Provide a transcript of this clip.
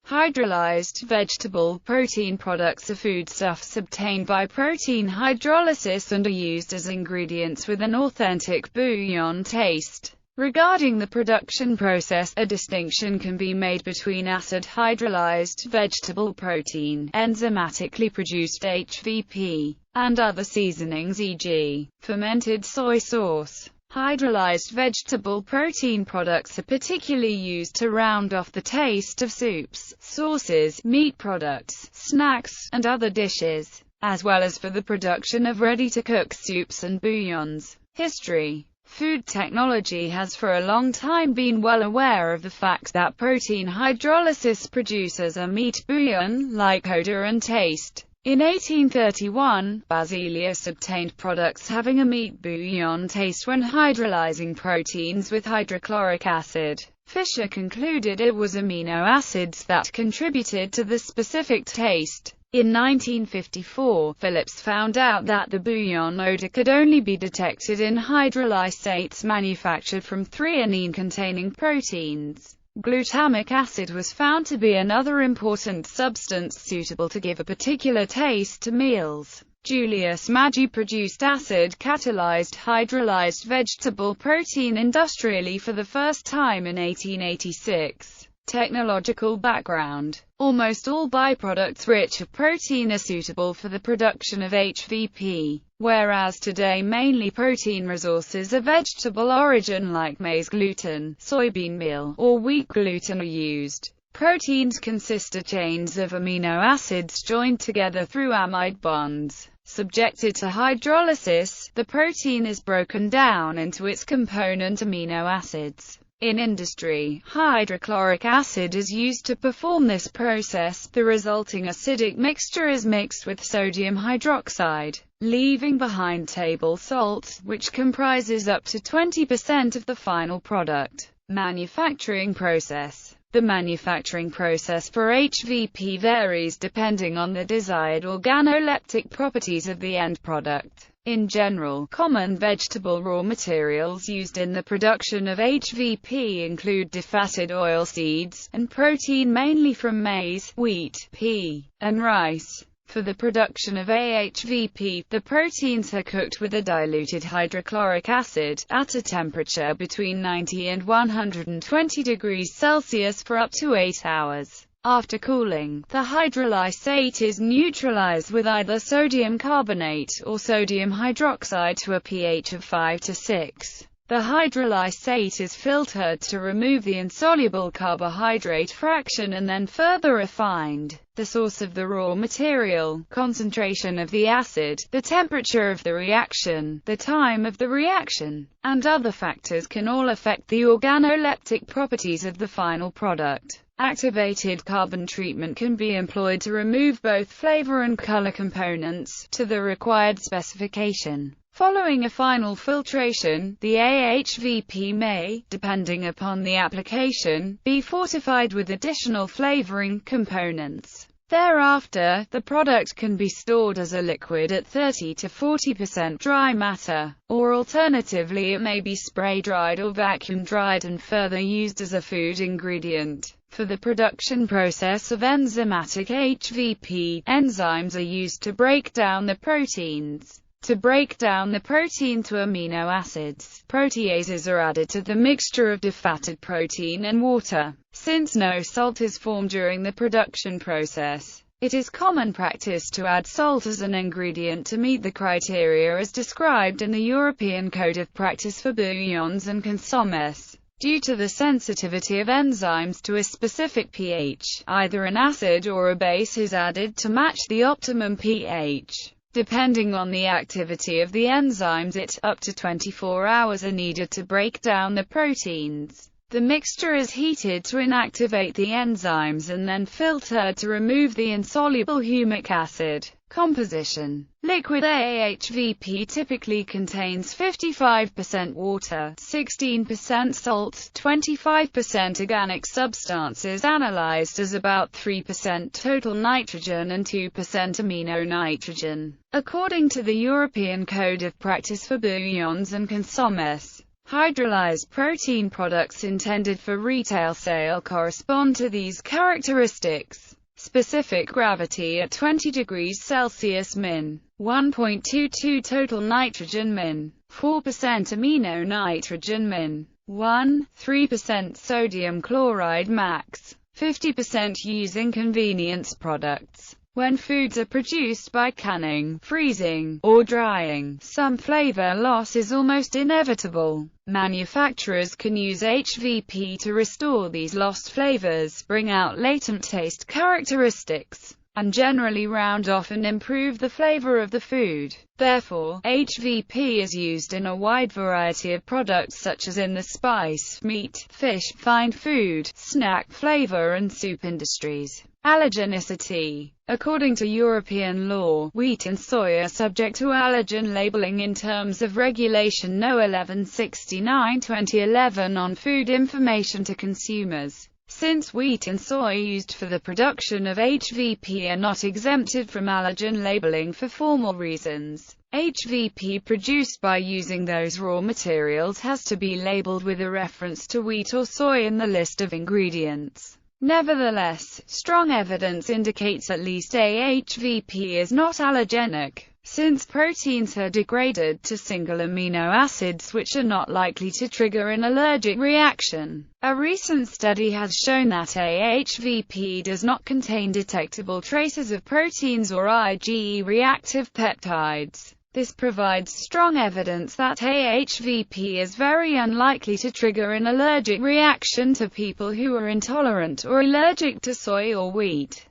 Hydrolyzed vegetable protein products are foodstuffs obtained by protein hydrolysis and are used as ingredients with an authentic bouillon taste. Regarding the production process, a distinction can be made between acid-hydrolysed vegetable protein, enzymatically produced aHVP, and other seasonings e.g., fermented soy sauce. Hydrolyzed vegetable protein products are particularly used to round off the taste of soups, sauces, meat products, snacks, and other dishes, as well as for the production of ready-to-cook soups and bouillons. History. Food technology has for a long time been well aware of the fact that protein hydrolysis produces a meat bouillon-like odor and taste. In 1831, Basilius obtained products having a meat bouillon taste when hydrolyzing proteins with hydrochloric acid. Fischer concluded it was amino acids that contributed to the specific taste. In 1954, Phillips found out that the bouillon odor could only be detected in hydrolysates manufactured from threonine-containing proteins. Glutamic acid was found to be another important substance suitable to give a particular taste to meals. Julius Maggi produced acid-catalyzed hydrolyzed vegetable protein industrially for the first time in 1886. Technological background. Almost all byproducts rich of protein are suitable for the production of aHVP, whereas today mainly protein resources of vegetable origin like maize gluten, soybean meal, or wheat gluten are used. Proteins consist of chains of amino acids joined together through amide bonds. Subjected to hydrolysis, the protein is broken down into its component amino acids. In industry, hydrochloric acid is used to perform this process. The resulting acidic mixture is mixed with sodium hydroxide, leaving behind table salt, which comprises up to 20% of the final product. Manufacturing process. The manufacturing process for aHVP varies depending on the desired organoleptic properties of the end product. In general, common vegetable raw materials used in the production of aHVP include defatted oilseeds, and protein mainly from maize, wheat, pea, and rice. For the production of aHVP, the proteins are cooked with a diluted hydrochloric acid, at a temperature between 90 and 120 degrees Celsius for up to 8 hours. After cooling, the hydrolysate is neutralized with either sodium carbonate or sodium hydroxide to a pH of 5 to 6. The hydrolysate is filtered to remove the insoluble carbohydrate fraction and then further refined. The source of the raw material, concentration of the acid, the temperature of the reaction, the time of the reaction, and other factors can all affect the organoleptic properties of the final product. Activated carbon treatment can be employed to remove both flavor and color components, to the required specification. Following a final filtration, the aHVP may, depending upon the application, be fortified with additional flavoring components. Thereafter, the product can be stored as a liquid at 30 to 40% dry matter, or alternatively it may be spray-dried or vacuum-dried and further used as a food ingredient. For the production process of enzymatic aHVP, enzymes are used to break down the proteins. To break down the protein to amino acids, proteases are added to the mixture of defatted protein and water. Since no salt is formed during the production process, it is common practice to add salt as an ingredient to meet the criteria as described in the European Code of Practice for Bouillons and Consommes. Due to the sensitivity of enzymes to a specific pH, either an acid or a base is added to match the optimum pH. Depending on the activity of the enzymes, up to 24 hours are needed to break down the proteins. The mixture is heated to inactivate the enzymes and then filtered to remove the insoluble humic acid. Composition. Liquid aHVP typically contains 55% water, 16% salt, 25% organic substances analyzed as about 3% total nitrogen and 2% amino nitrogen. According to the European Code of Practice for Bouillons and Consommes, Hydrolyzed protein products intended for retail sale correspond to these characteristics. Specific gravity at 20 degrees Celsius min. 1.22 total nitrogen min. 4% amino nitrogen min. 3% sodium chloride max. 50% using convenience products. When foods are produced by canning, freezing, or drying, some flavor loss is almost inevitable. Manufacturers can use aHVP to restore these lost flavors, bring out latent taste characteristics, and generally round off and improve the flavor of the food. Therefore, aHVP is used in a wide variety of products such as in the spice, meat, fish, fine food, snack, flavor and soup industries. Allergenicity. According to European law, wheat and soy are subject to allergen labeling in terms of Regulation No. 1169/2011 on food information to consumers. Since wheat and soy used for the production of aHVP are not exempted from allergen labeling for formal reasons, aHVP produced by using those raw materials has to be labeled with a reference to wheat or soy in the list of ingredients. Nevertheless, strong evidence indicates at least aHVP is not allergenic, since proteins are degraded to single amino acids which are not likely to trigger an allergic reaction. A recent study has shown that aHVP does not contain detectable traces of proteins or IgE-reactive peptides. This provides strong evidence that aHVP is very unlikely to trigger an allergic reaction to people who are intolerant or allergic to soy or wheat.